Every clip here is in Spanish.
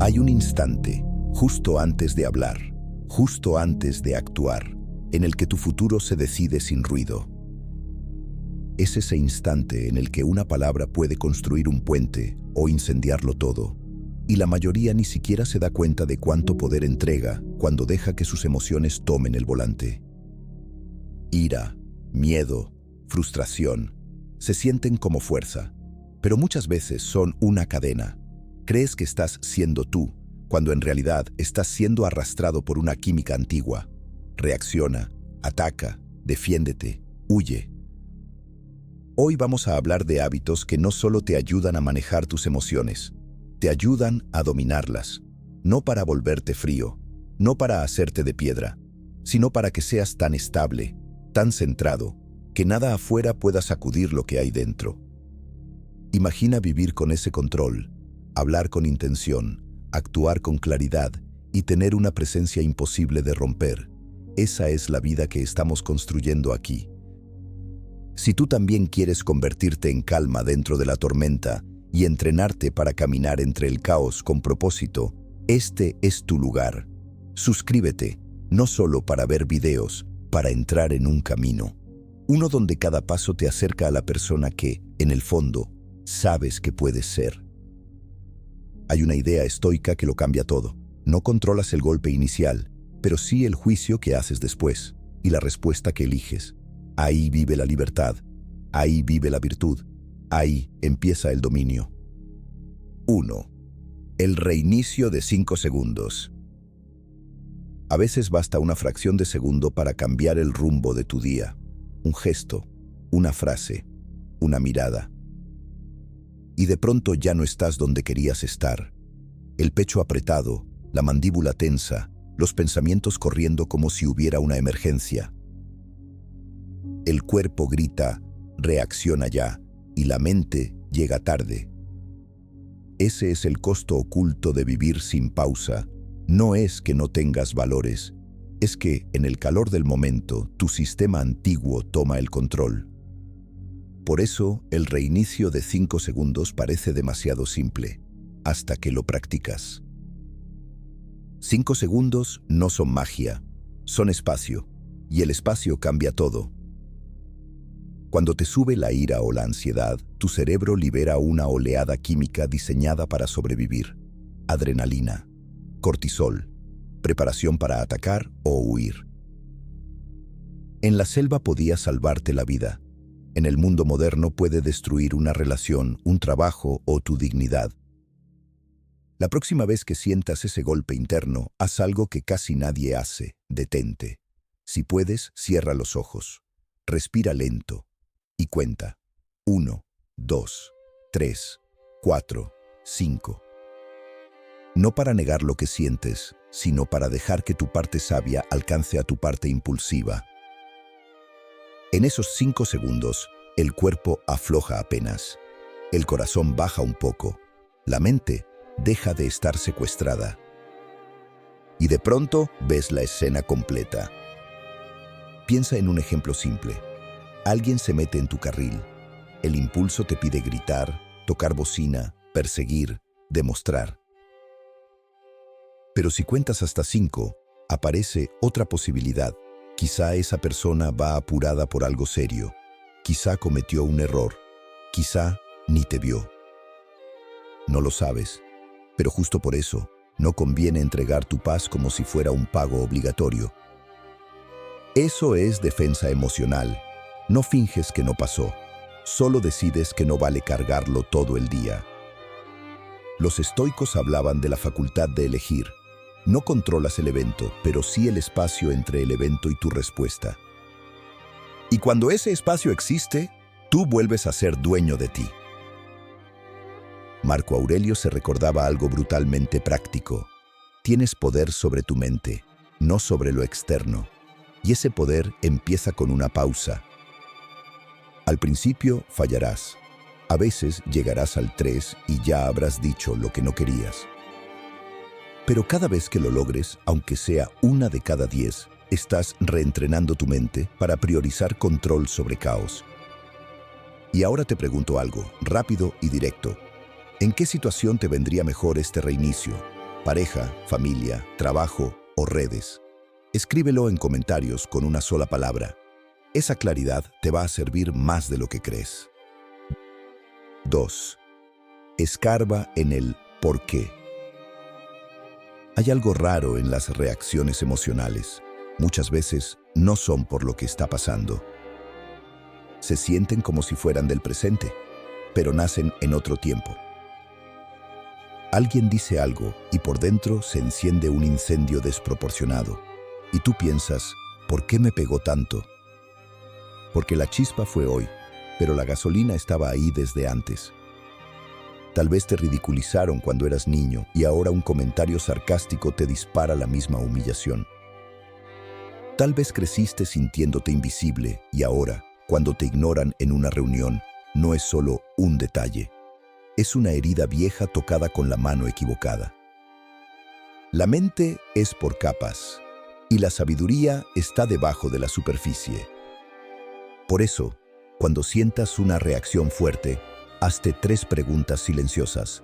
Hay un instante, justo antes de hablar, justo antes de actuar, en el que tu futuro se decide sin ruido. Es ese instante en el que una palabra puede construir un puente o incendiarlo todo, y la mayoría ni siquiera se da cuenta de cuánto poder entrega cuando deja que sus emociones tomen el volante. Ira, miedo, frustración, se sienten como fuerza, pero muchas veces son una cadena. Crees que estás siendo tú, cuando en realidad estás siendo arrastrado por una química antigua. Reacciona, ataca, defiéndete, huye. Hoy vamos a hablar de hábitos que no solo te ayudan a manejar tus emociones, te ayudan a dominarlas, no para volverte frío, no para hacerte de piedra, sino para que seas tan estable, tan centrado, que nada afuera pueda sacudir lo que hay dentro. Imagina vivir con ese control, hablar con intención, actuar con claridad y tener una presencia imposible de romper. Esa es la vida que estamos construyendo aquí. Si tú también quieres convertirte en calma dentro de la tormenta y entrenarte para caminar entre el caos con propósito, este es tu lugar. Suscríbete, no solo para ver videos, para entrar en un camino. Uno donde cada paso te acerca a la persona que, en el fondo, sabes que puedes ser. Hay una idea estoica que lo cambia todo. No controlas el golpe inicial, pero sí el juicio que haces después y la respuesta que eliges. Ahí vive la libertad, ahí vive la virtud, ahí empieza el dominio. 1. El reinicio de 5 segundos. A veces basta una fracción de segundo para cambiar el rumbo de tu día. Un gesto, una frase, una mirada. Y de pronto ya no estás donde querías estar. El pecho apretado, la mandíbula tensa, los pensamientos corriendo como si hubiera una emergencia. El cuerpo grita, reacciona ya, y la mente llega tarde. Ese es el costo oculto de vivir sin pausa. No es que no tengas valores, es que, en el calor del momento, tu sistema antiguo toma el control. Por eso, el reinicio de 5 segundos parece demasiado simple, hasta que lo practicas. 5 segundos no son magia, son espacio, y el espacio cambia todo. Cuando te sube la ira o la ansiedad, tu cerebro libera una oleada química diseñada para sobrevivir. Adrenalina, cortisol, preparación para atacar o huir. En la selva podía salvarte la vida. En el mundo moderno puede destruir una relación, un trabajo o tu dignidad. La próxima vez que sientas ese golpe interno, haz algo que casi nadie hace. Detente. Si puedes, cierra los ojos. Respira lento. Y cuenta. 1, 2, 3, 4, 5. No para negar lo que sientes, sino para dejar que tu parte sabia alcance a tu parte impulsiva. En esos 5 segundos, el cuerpo afloja apenas. El corazón baja un poco. La mente deja de estar secuestrada. Y de pronto ves la escena completa. Piensa en un ejemplo simple. Alguien se mete en tu carril. El impulso te pide gritar, tocar bocina, perseguir, demostrar. Pero si cuentas hasta 5, aparece otra posibilidad. Quizá esa persona va apurada por algo serio. Quizá cometió un error. Quizá ni te vio. No lo sabes, pero justo por eso no conviene entregar tu paz como si fuera un pago obligatorio. Eso es defensa emocional. No finges que no pasó, solo decides que no vale cargarlo todo el día. Los estoicos hablaban de la facultad de elegir. No controlas el evento, pero sí el espacio entre el evento y tu respuesta. Y cuando ese espacio existe, tú vuelves a ser dueño de ti. Marco Aurelio se recordaba algo brutalmente práctico. Tienes poder sobre tu mente, no sobre lo externo. Y ese poder empieza con una pausa. Al principio fallarás. A veces llegarás al 3 y ya habrás dicho lo que no querías. Pero cada vez que lo logres, aunque sea 1 de cada 10, estás reentrenando tu mente para priorizar control sobre caos. Y ahora te pregunto algo, rápido y directo. ¿En qué situación te vendría mejor este reinicio? pareja, familia, trabajo o redes. Escríbelo en comentarios con una sola palabra. Esa claridad te va a servir más de lo que crees. 2. Escarba en el por qué. Hay algo raro en las reacciones emocionales. Muchas veces no son por lo que está pasando. Se sienten como si fueran del presente, pero nacen en otro tiempo. Alguien dice algo y por dentro se enciende un incendio desproporcionado. Y tú piensas, ¿por qué me pegó tanto? Porque la chispa fue hoy, pero la gasolina estaba ahí desde antes. Tal vez te ridiculizaron cuando eras niño y ahora un comentario sarcástico te dispara la misma humillación. Tal vez creciste sintiéndote invisible y ahora, cuando te ignoran en una reunión, no es solo un detalle. Es una herida vieja tocada con la mano equivocada. La mente es por capas y la sabiduría está debajo de la superficie. Por eso, cuando sientas una reacción fuerte, hazte 3 preguntas silenciosas.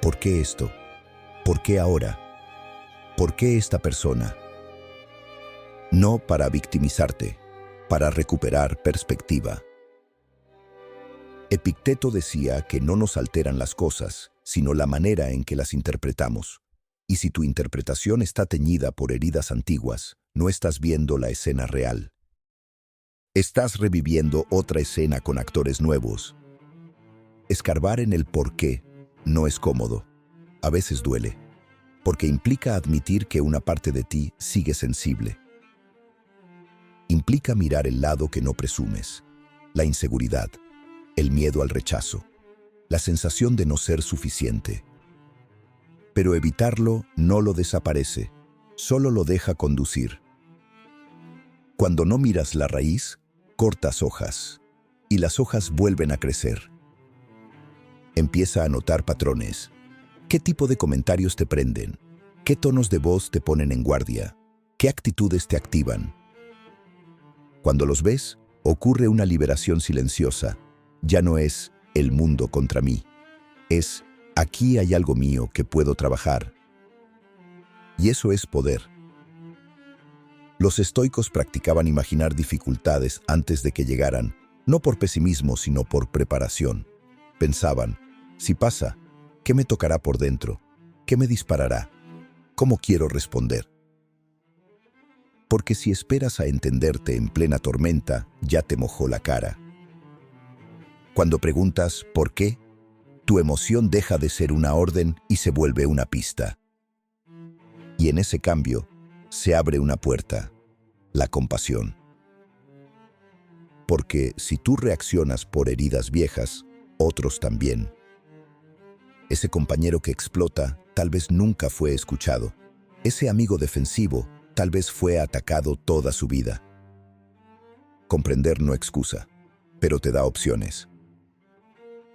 ¿Por qué esto? ¿Por qué ahora? ¿Por qué esta persona? No para victimizarte, para recuperar perspectiva. Epicteto decía que no nos alteran las cosas, sino la manera en que las interpretamos. Y si tu interpretación está teñida por heridas antiguas, no estás viendo la escena real. Estás reviviendo otra escena con actores nuevos. Escarbar en el por qué no es cómodo. A veces duele, porque implica admitir que una parte de ti sigue sensible. Implica mirar el lado que no presumes, la inseguridad, el miedo al rechazo, la sensación de no ser suficiente. Pero evitarlo no lo desaparece, solo lo deja conducir. Cuando no miras la raíz, cortas hojas, y las hojas vuelven a crecer. Empieza a notar patrones. ¿Qué tipo de comentarios te prenden? ¿Qué tonos de voz te ponen en guardia? ¿Qué actitudes te activan? Cuando los ves, ocurre una liberación silenciosa. Ya no es el mundo contra mí. Es aquí hay algo mío que puedo trabajar. Y eso es poder. Los estoicos practicaban imaginar dificultades antes de que llegaran, no por pesimismo, sino por preparación. Pensaban, si pasa, ¿qué me tocará por dentro? ¿Qué me disparará? ¿Cómo quiero responder? Porque si esperas a entenderte en plena tormenta, ya te mojó la cara. Cuando preguntas ¿por qué?, tu emoción deja de ser una orden y se vuelve una pista. Y en ese cambio, se abre una puerta, la compasión. Porque si tú reaccionas por heridas viejas, otros también. Ese compañero que explota tal vez nunca fue escuchado. Ese amigo defensivo tal vez fue atacado toda su vida. Comprender no excusa, pero te da opciones.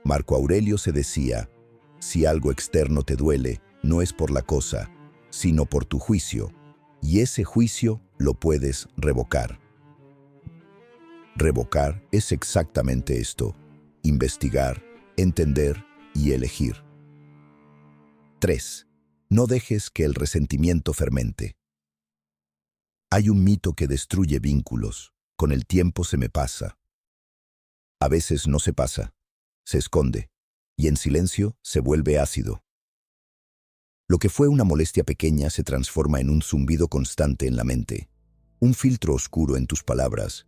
Marco Aurelio se decía, si algo externo te duele, no es por la cosa, sino por tu juicio, y ese juicio lo puedes revocar. Revocar es exactamente esto, investigar, entender y elegir. 3. No dejes que el resentimiento fermente. Hay un mito que destruye vínculos. Con el tiempo se me pasa. A veces no se pasa, se esconde, y en silencio se vuelve ácido. Lo que fue una molestia pequeña se transforma en un zumbido constante en la mente, un filtro oscuro en tus palabras,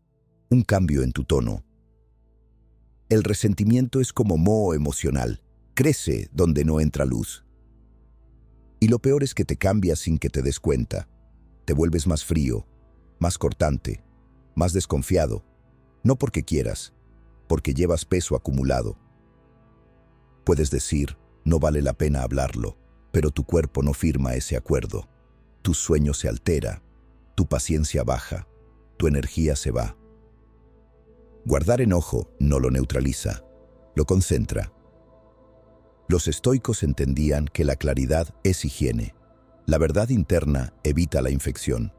un cambio en tu tono. El resentimiento es como moho emocional, crece donde no entra luz. Y lo peor es que te cambias sin que te des cuenta. Te vuelves más frío, más cortante, más desconfiado, no porque quieras, porque llevas peso acumulado. Puedes decir, no vale la pena hablarlo, pero tu cuerpo no firma ese acuerdo. Tu sueño se altera, tu paciencia baja, tu energía se va. Guardar enojo no lo neutraliza, lo concentra. Los estoicos entendían que la claridad es higiene. La verdad interna evita la infección.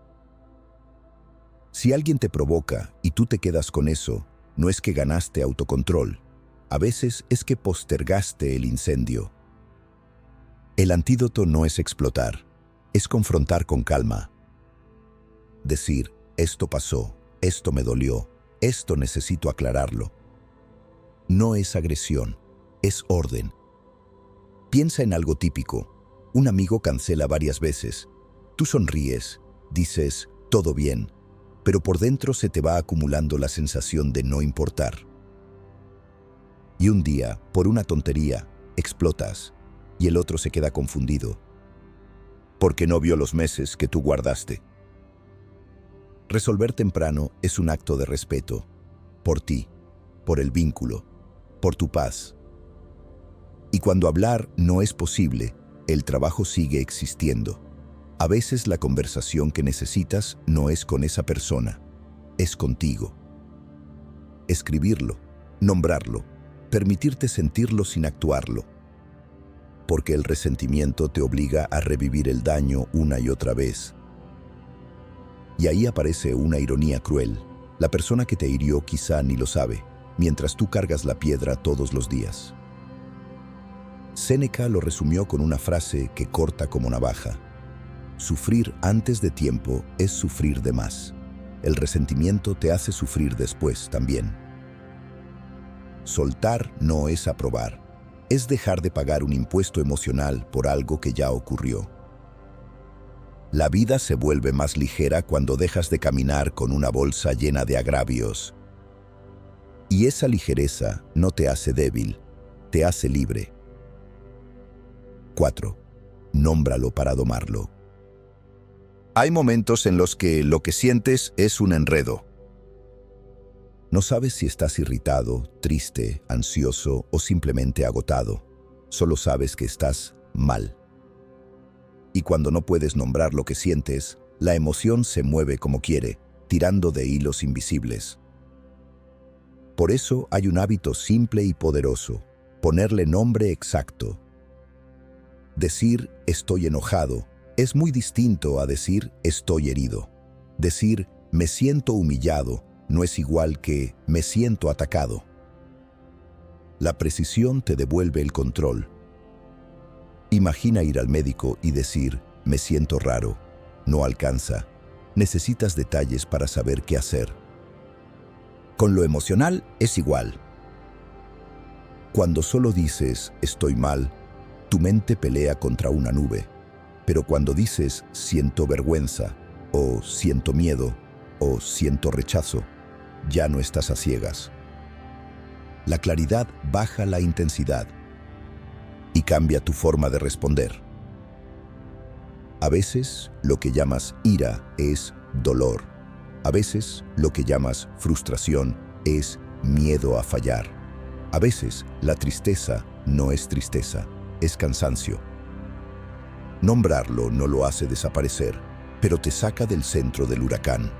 Si alguien te provoca y tú te quedas con eso, no es que ganaste autocontrol. A veces es que postergaste el incendio. El antídoto no es explotar, es confrontar con calma. Decir, esto pasó, esto me dolió, esto necesito aclararlo. No es agresión, es orden. Piensa en algo típico. Un amigo cancela varias veces. Tú sonríes, dices, todo bien, pero por dentro se te va acumulando la sensación de no importar. Y un día, por una tontería, explotas y el otro se queda confundido, porque no vio los meses que tú guardaste. Resolver temprano es un acto de respeto, por ti, por el vínculo, por tu paz. Y cuando hablar no es posible, el trabajo sigue existiendo. A veces la conversación que necesitas no es con esa persona, es contigo. Escribirlo, nombrarlo, permitirte sentirlo sin actuarlo. Porque el resentimiento te obliga a revivir el daño una y otra vez. Y ahí aparece una ironía cruel. La persona que te hirió quizá ni lo sabe, mientras tú cargas la piedra todos los días. Séneca lo resumió con una frase que corta como navaja. Sufrir antes de tiempo es sufrir de más. El resentimiento te hace sufrir después también. Soltar no es aprobar, es dejar de pagar un impuesto emocional por algo que ya ocurrió. La vida se vuelve más ligera cuando dejas de caminar con una bolsa llena de agravios. Y esa ligereza no te hace débil, te hace libre. 4. Nómbralo para domarlo. Hay momentos en los que lo que sientes es un enredo. No sabes si estás irritado, triste, ansioso o simplemente agotado. Solo sabes que estás mal. Y cuando no puedes nombrar lo que sientes, la emoción se mueve como quiere, tirando de hilos invisibles. Por eso hay un hábito simple y poderoso: ponerle nombre exacto. Decir estoy enojado es muy distinto a decir estoy herido. Decir me siento humillado no es igual que me siento atacado. La precisión te devuelve el control. Imagina ir al médico y decir me siento raro. No alcanza. Necesitas detalles para saber qué hacer. Con lo emocional es igual. Cuando solo dices estoy mal, tu mente pelea contra una nube. Pero cuando dices siento vergüenza, o siento miedo, o siento rechazo, ya no estás a ciegas. La claridad baja la intensidad y cambia tu forma de responder. A veces lo que llamas ira es dolor. A veces lo que llamas frustración es miedo a fallar. A veces la tristeza no es tristeza, es cansancio. Nombrarlo no lo hace desaparecer, pero te saca del centro del huracán.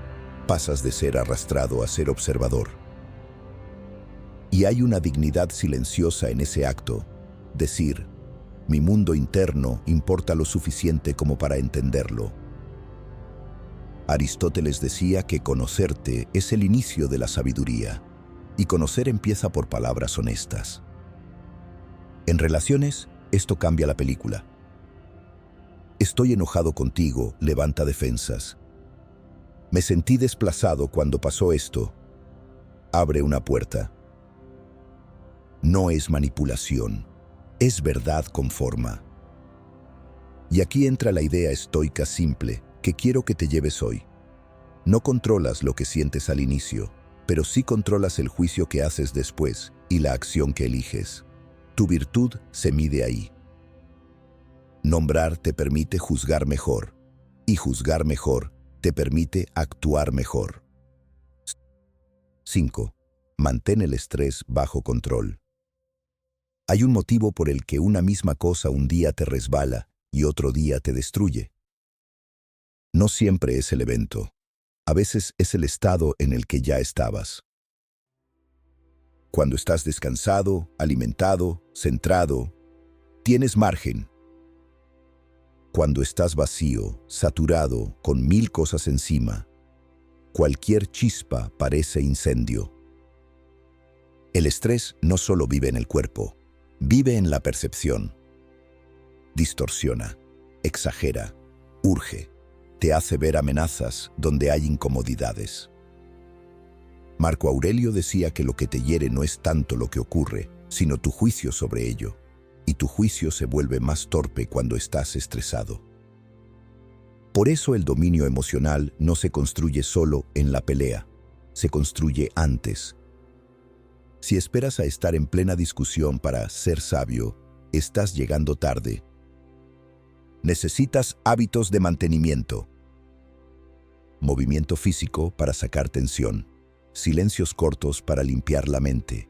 Pasas de ser arrastrado a ser observador. Y hay una dignidad silenciosa en ese acto: decir, mi mundo interno importa lo suficiente como para entenderlo. Aristóteles decía que conocerte es el inicio de la sabiduría, y conocer empieza por palabras honestas. En relaciones, esto cambia la película. Estoy enojado contigo, levanta defensas. Me sentí desplazado cuando pasó esto. Abre una puerta. No es manipulación, es verdad con forma. Y aquí entra la idea estoica simple que quiero que te lleves hoy. No controlas lo que sientes al inicio, pero sí controlas el juicio que haces después y la acción que eliges. Tu virtud se mide ahí. Nombrar te permite juzgar mejor, y juzgar mejor te permite actuar mejor. 5. Mantén el estrés bajo control. Hay un motivo por el que una misma cosa un día te resbala y otro día te destruye. No siempre es el evento. A veces es el estado en el que ya estabas. Cuando estás descansado, alimentado, centrado, tienes margen. Cuando estás vacío, saturado, con 1000 cosas encima, cualquier chispa parece incendio. El estrés no solo vive en el cuerpo, vive en la percepción. distorsiona, exagera, urge, te hace ver amenazas donde hay incomodidades. Marco Aurelio decía que lo que te hiere no es tanto lo que ocurre, sino tu juicio sobre ello, y tu juicio se vuelve más torpe cuando estás estresado. Por eso el dominio emocional no se construye solo en la pelea, se construye antes. Si esperas a estar en plena discusión para ser sabio, estás llegando tarde. Necesitas hábitos de mantenimiento. Movimiento físico para sacar tensión. Silencios cortos para limpiar la mente.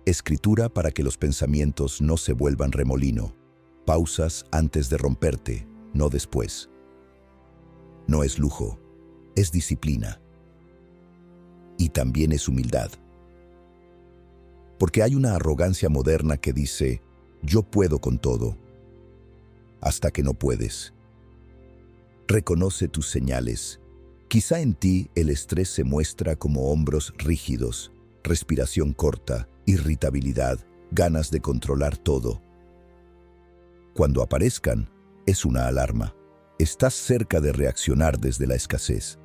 Escritura para que los pensamientos no se vuelvan remolino. Pausas antes de romperte, no después. No es lujo, es disciplina. Y también es humildad. Porque hay una arrogancia moderna que dice, yo puedo con todo, hasta que no puedes. Reconoce tus señales. Quizá en ti el estrés se muestra como hombros rígidos, respiración corta, irritabilidad, ganas de controlar todo. Cuando aparezcan, es una alarma. Estás cerca de reaccionar desde la escasez.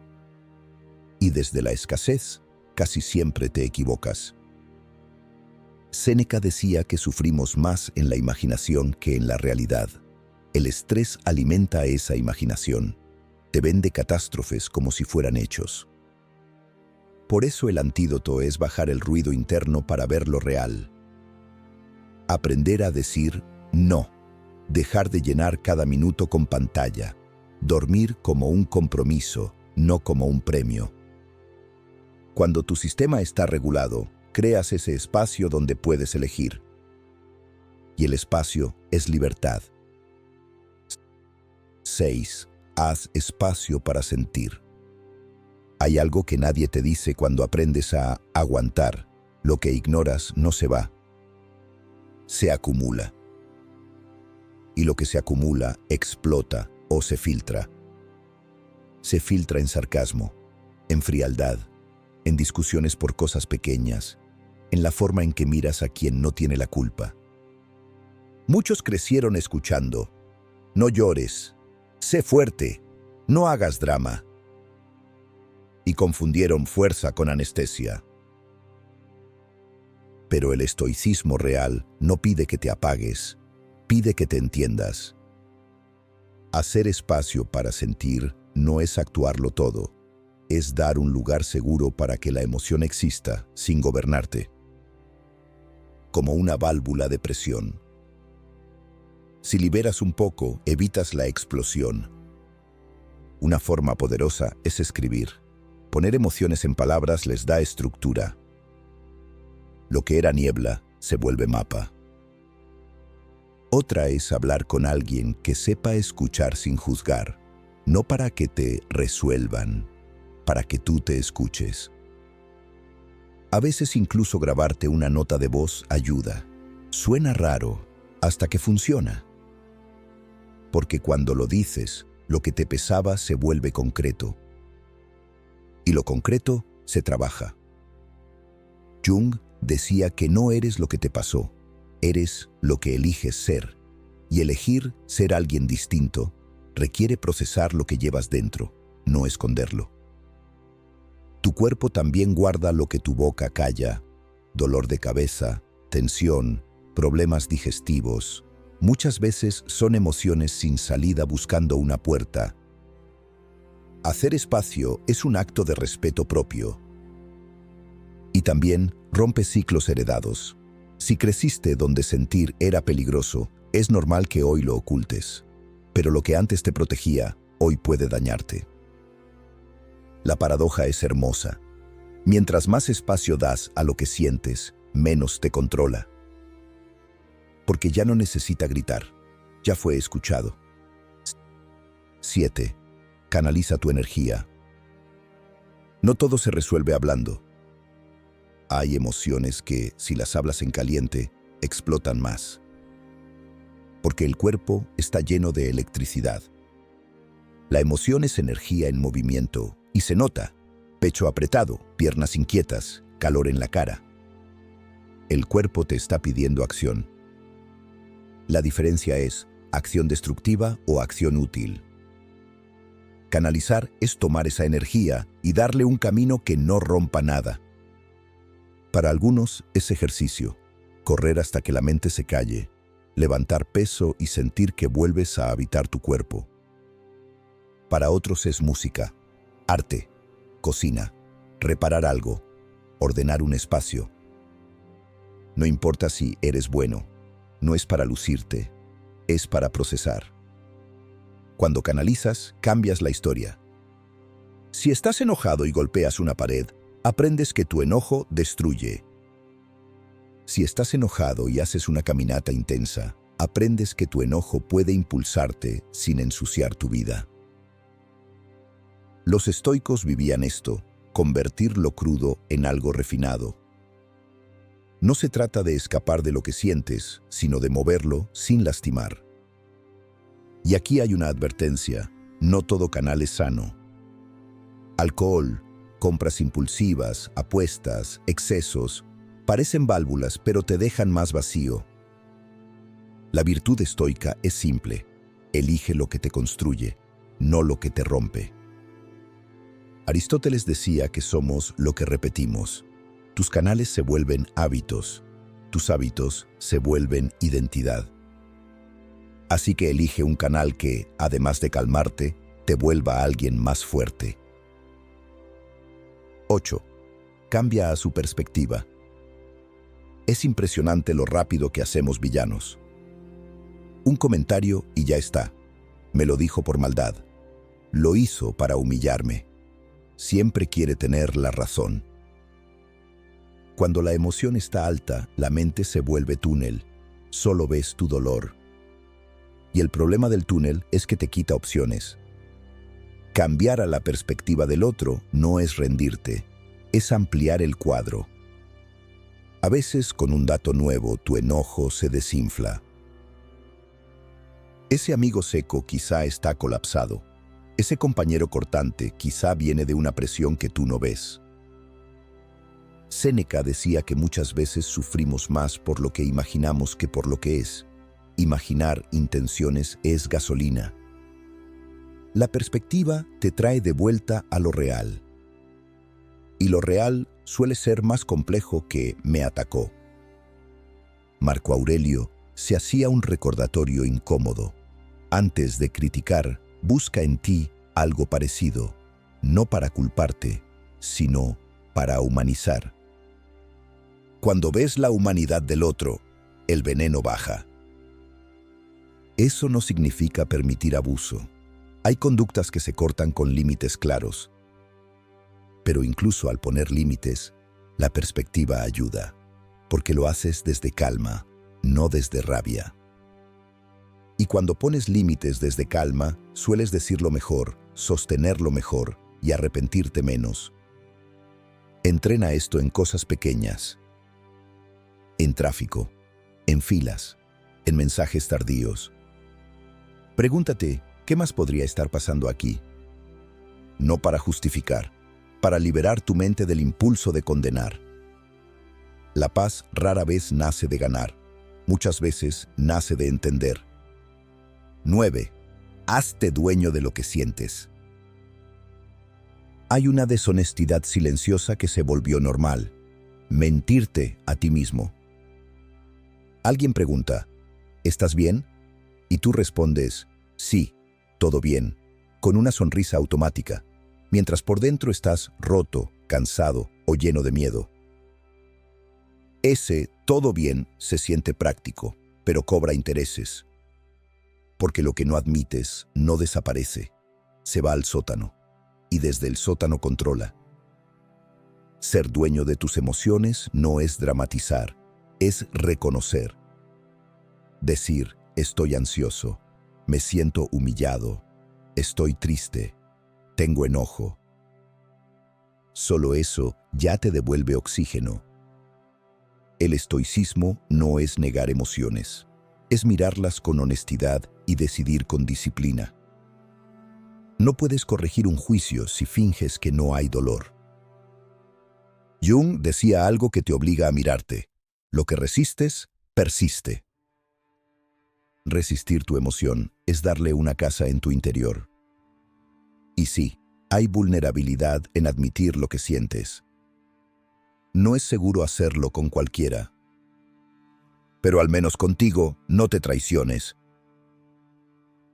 Y desde la escasez, casi siempre te equivocas. Séneca decía que sufrimos más en la imaginación que en la realidad. El estrés alimenta esa imaginación. Te vende catástrofes como si fueran hechos. Por eso el antídoto es bajar el ruido interno para ver lo real. Aprender a decir no. Dejar de llenar cada minuto con pantalla. Dormir como un compromiso, no como un premio. Cuando tu sistema está regulado, creas ese espacio donde puedes elegir. Y el espacio es libertad. 6. Haz espacio para sentir. Hay algo que nadie te dice cuando aprendes a aguantar. Lo que ignoras no se va. Se acumula. Y lo que se acumula explota o se filtra. Se filtra en sarcasmo, en frialdad, en discusiones por cosas pequeñas, en la forma en que miras a quien no tiene la culpa. Muchos crecieron escuchando, no llores, sé fuerte, no hagas drama. Y confundieron fuerza con anestesia. Pero el estoicismo real no pide que te apagues, pide que te entiendas. Hacer espacio para sentir no es actuarlo todo, es dar un lugar seguro para que la emoción exista sin gobernarte. Como una válvula de presión. Si liberas un poco, evitas la explosión. Una forma poderosa es escribir. Poner emociones en palabras les da estructura. Lo que era niebla se vuelve mapa. Otra es hablar con alguien que sepa escuchar sin juzgar, no para que te resuelvan, para que tú te escuches. A veces incluso grabarte una nota de voz ayuda. Suena raro hasta que funciona. Porque cuando lo dices, lo que te pesaba se vuelve concreto. Y lo concreto se trabaja. Jung decía que no eres lo que te pasó, eres lo que eliges ser. Y elegir ser alguien distinto requiere procesar lo que llevas dentro, no esconderlo. Tu cuerpo también guarda lo que tu boca calla: dolor de cabeza, tensión, problemas digestivos. Muchas veces son emociones sin salida buscando una puerta. Hacer espacio es un acto de respeto propio. Y también rompe ciclos heredados. Si creciste donde sentir era peligroso, es normal que hoy lo ocultes. Pero lo que antes te protegía, hoy puede dañarte. La paradoja es hermosa. Mientras más espacio das a lo que sientes, menos te controla. Porque ya no necesita gritar, ya fue escuchado. 7. Canaliza tu energía. No todo se resuelve hablando. Hay emociones que, si las hablas en caliente, explotan más. Porque el cuerpo está lleno de electricidad. La emoción es energía en movimiento y se nota. Pecho apretado, piernas inquietas, calor en la cara. El cuerpo te está pidiendo acción. La diferencia es acción destructiva o acción útil. Canalizar es tomar esa energía y darle un camino que no rompa nada. Para algunos es ejercicio, correr hasta que la mente se calle, levantar peso y sentir que vuelves a habitar tu cuerpo. Para otros es música, arte, cocina, reparar algo, ordenar un espacio. No importa si eres bueno, no es para lucirte, es para procesar. Cuando canalizas, cambias la historia. Si estás enojado y golpeas una pared, aprendes que tu enojo destruye. Si estás enojado y haces una caminata intensa, aprendes que tu enojo puede impulsarte sin ensuciar tu vida. Los estoicos vivían esto, convertir lo crudo en algo refinado. No se trata de escapar de lo que sientes, sino de moverlo sin lastimar. Y aquí hay una advertencia, no todo canal es sano. Alcohol, compras impulsivas, apuestas, excesos, parecen válvulas pero te dejan más vacío. La virtud estoica es simple, elige lo que te construye, no lo que te rompe. Aristóteles decía que somos lo que repetimos. Tus canales se vuelven hábitos, tus hábitos se vuelven identidad. Así que elige un canal que, además de calmarte, te vuelva a alguien más fuerte. 8. Cambia a su perspectiva. Es impresionante lo rápido que hacemos villanos. Un comentario y ya está. Me lo dijo por maldad. Lo hizo para humillarme. Siempre quiere tener la razón. Cuando la emoción está alta, la mente se vuelve túnel. Solo ves tu dolor. Y el problema del túnel es que te quita opciones. Cambiar a la perspectiva del otro no es rendirte, es ampliar el cuadro. A veces, con un dato nuevo, tu enojo se desinfla. Ese amigo seco quizá está colapsado. Ese compañero cortante quizá viene de una presión que tú no ves. Séneca decía que muchas veces sufrimos más por lo que imaginamos que por lo que es. Imaginar intenciones es gasolina. La perspectiva te trae de vuelta a lo real. Y lo real suele ser más complejo que me atacó. Marco Aurelio se hacía un recordatorio incómodo. Antes de criticar, busca en ti algo parecido, no para culparte, sino para humanizar. Cuando ves la humanidad del otro, el veneno baja. Eso no significa permitir abuso. Hay conductas que se cortan con límites claros. Pero incluso al poner límites, la perspectiva ayuda, porque lo haces desde calma, no desde rabia. Y cuando pones límites desde calma, sueles decirlo mejor, sostenerlo mejor y arrepentirte menos. Entrena esto en cosas pequeñas. En tráfico, en filas, en mensajes tardíos. Pregúntate, ¿qué más podría estar pasando aquí? No para justificar, para liberar tu mente del impulso de condenar. La paz rara vez nace de ganar, muchas veces nace de entender. 9. Hazte dueño de lo que sientes. Hay una deshonestidad silenciosa que se volvió normal. Mentirte a ti mismo. Alguien pregunta, ¿estás bien? Y tú respondes, sí, todo bien, con una sonrisa automática, mientras por dentro estás roto, cansado o lleno de miedo. Ese todo bien se siente práctico, pero cobra intereses. Porque lo que no admites no desaparece, se va al sótano, y desde el sótano controla. Ser dueño de tus emociones no es dramatizar, es reconocer. Decir, estoy ansioso, me siento humillado, estoy triste, tengo enojo. Solo eso ya te devuelve oxígeno. El estoicismo no es negar emociones, es mirarlas con honestidad y decidir con disciplina. No puedes corregir un juicio si finges que no hay dolor. Jung decía algo que te obliga a mirarte. Lo que resistes, persiste. resistir tu emoción es darle una casa en tu interior. Y sí, hay vulnerabilidad en admitir lo que sientes. No es seguro hacerlo con cualquiera. Pero al menos contigo no te traiciones.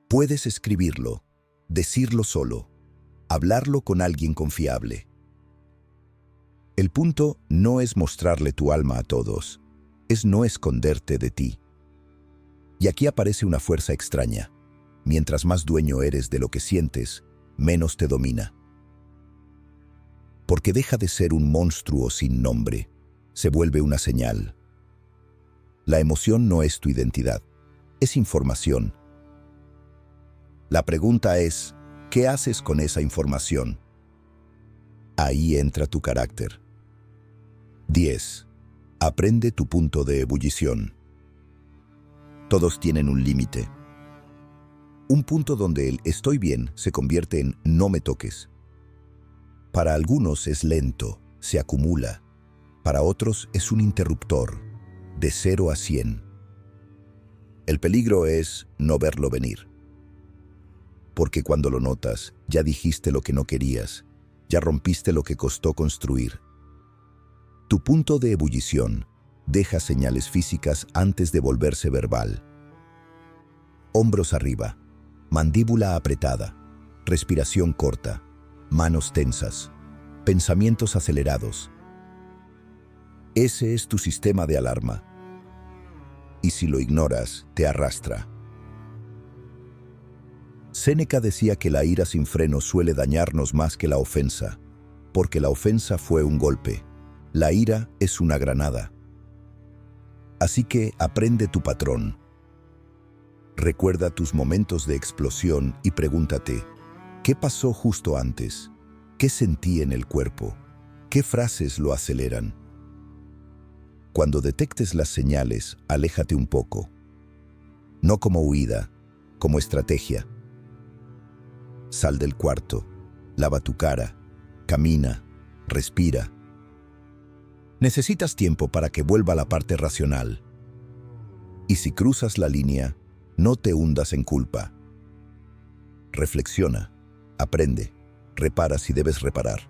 Puedes escribirlo, decirlo solo, hablarlo con alguien confiable. El punto no es mostrarle tu alma a todos, es no esconderte de ti. Y aquí aparece una fuerza extraña. Mientras más dueño eres de lo que sientes, menos te domina. Porque deja de ser un monstruo sin nombre, se vuelve una señal. La emoción no es tu identidad, es información. La pregunta es, ¿qué haces con esa información? Ahí entra tu carácter. 10. Aprende tu punto de ebullición. Todos tienen un límite. Un punto donde el estoy bien se convierte en no me toques. Para algunos es lento, se acumula. Para otros es un interruptor, de 0 a 100. El peligro es no verlo venir. Porque cuando lo notas, ya dijiste lo que no querías, ya rompiste lo que costó construir. Tu punto de ebullición deja señales físicas antes de volverse verbal. Hombros arriba, mandíbula apretada, respiración corta, manos tensas, pensamientos acelerados. Ese es tu sistema de alarma. Y si lo ignoras, te arrastra. Séneca decía que la ira sin freno suele dañarnos más que la ofensa, porque la ofensa fue un golpe. La ira es una granada. Así que aprende tu patrón. Recuerda tus momentos de explosión y pregúntate, ¿qué pasó justo antes? ¿Qué sentí en el cuerpo? ¿Qué frases lo aceleran? Cuando detectes las señales, aléjate un poco. No como huida, como estrategia. Sal del cuarto, lava tu cara, camina, respira. Necesitas tiempo para que vuelva la parte racional. Y si cruzas la línea, no te hundas en culpa. Reflexiona, aprende, repara si debes reparar.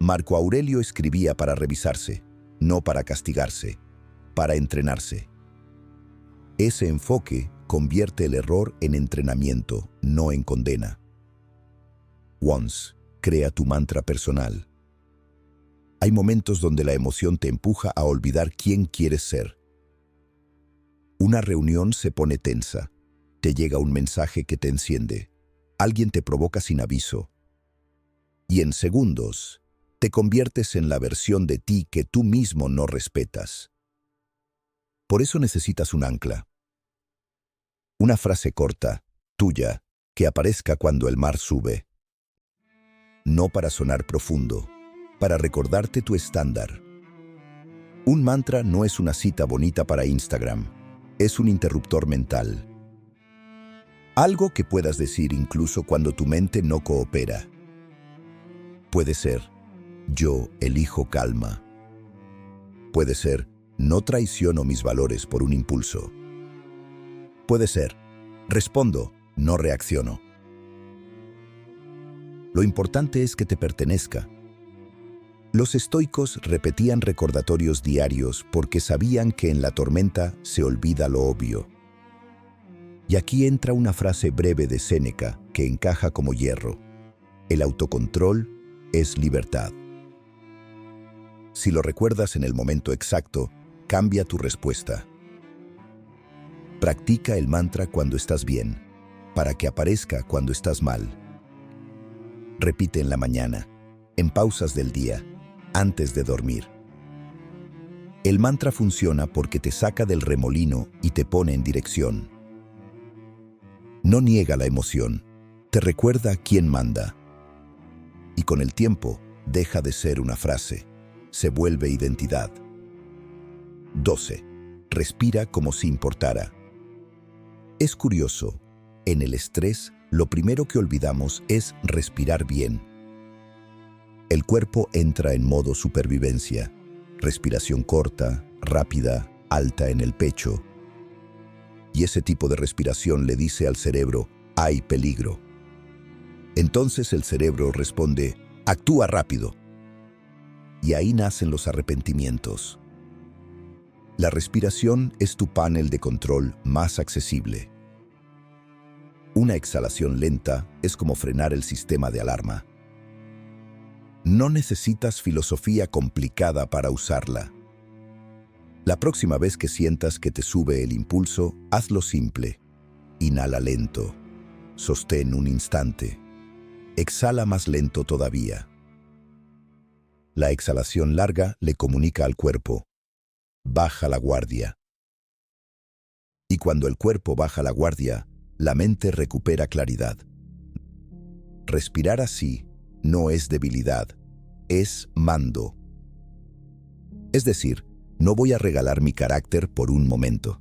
Marco Aurelio escribía para revisarse, no para castigarse, para entrenarse. Ese enfoque convierte el error en entrenamiento, no en condena. Once, crea tu mantra personal. Hay momentos donde la emoción te empuja a olvidar quién quieres ser. Una reunión se pone tensa. Te llega un mensaje que te enciende. Alguien te provoca sin aviso. Y en segundos, te conviertes en la versión de ti que tú mismo no respetas. Por eso necesitas un ancla. Una frase corta, tuya, que aparezca cuando el mar sube. No para sonar profundo, para recordarte tu estándar. Un mantra no es una cita bonita para Instagram, es un interruptor mental. Algo que puedas decir incluso cuando tu mente no coopera. Puede ser, yo elijo calma. Puede ser, no traiciono mis valores por un impulso. Puede ser, respondo, no reacciono. Lo importante es que te pertenezca. Los estoicos repetían recordatorios diarios porque sabían que en la tormenta se olvida lo obvio. Y aquí entra una frase breve de Séneca que encaja como hierro. El autocontrol es libertad. Si lo recuerdas en el momento exacto, cambia tu respuesta. Practica el mantra cuando estás bien, para que aparezca cuando estás mal. Repite en la mañana, en pausas del día, antes de dormir. El mantra funciona porque te saca del remolino y te pone en dirección. No niega la emoción, te recuerda quién manda. Y con el tiempo, deja de ser una frase, se vuelve identidad. 12. Respira como si importara. Es curioso, en el estrés, lo primero que olvidamos es respirar bien. El cuerpo entra en modo supervivencia, respiración corta, rápida, alta en el pecho. y ese tipo de respiración le dice al cerebro, hay peligro. Entonces el cerebro responde, actúa rápido. Y ahí nacen los arrepentimientos. La respiración es tu panel de control más accesible. Una exhalación lenta es como frenar el sistema de alarma. No necesitas filosofía complicada para usarla. La próxima vez que sientas que te sube el impulso, hazlo simple. Inhala lento. Sostén un instante. Exhala más lento todavía. La exhalación larga le comunica al cuerpo. Baja la guardia. Y cuando el cuerpo baja la guardia, la mente recupera claridad. Respirar así no es debilidad, es mando. Es decir, no voy a regalar mi carácter por un momento.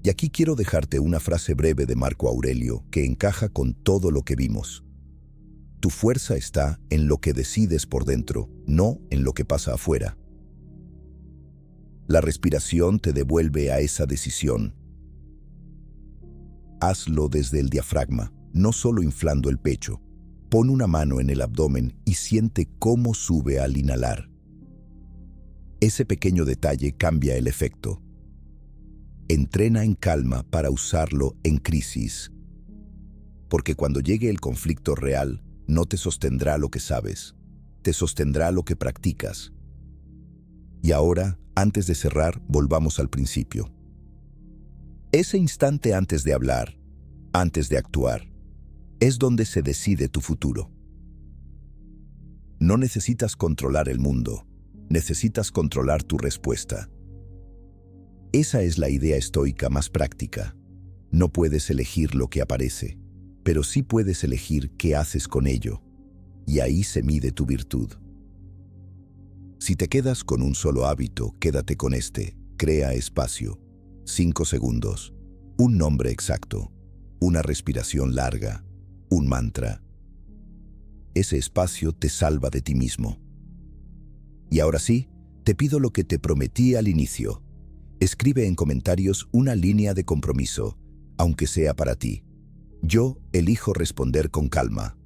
Y aquí quiero dejarte una frase breve de Marco Aurelio que encaja con todo lo que vimos. Tu fuerza está en lo que decides por dentro, no en lo que pasa afuera. La respiración te devuelve a esa decisión. Hazlo desde el diafragma, no solo inflando el pecho. Pon una mano en el abdomen y siente cómo sube al inhalar. Ese pequeño detalle cambia el efecto. Entrena en calma para usarlo en crisis. Porque cuando llegue el conflicto real, no te sostendrá lo que sabes, te sostendrá lo que practicas. Y ahora, antes de cerrar, volvamos al principio. Ese instante antes de hablar, antes de actuar, es donde se decide tu futuro. No necesitas controlar el mundo, necesitas controlar tu respuesta. Esa es la idea estoica más práctica. No puedes elegir lo que aparece, pero sí puedes elegir qué haces con ello, y ahí se mide tu virtud. Si te quedas con un solo hábito, quédate con este. Crea espacio. 5 segundos. Un nombre exacto. Una respiración larga. Un mantra. Ese espacio te salva de ti mismo. Y ahora sí, te pido lo que te prometí al inicio. Escribe en comentarios una línea de compromiso, aunque sea para ti. Yo elijo responder con calma.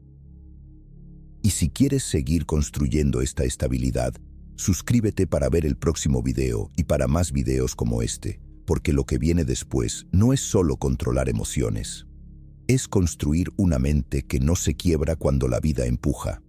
Y si quieres seguir construyendo esta estabilidad, suscríbete para ver el próximo video y para más videos como este, porque lo que viene después no es solo controlar emociones. Es construir una mente que no se quiebra cuando la vida empuja.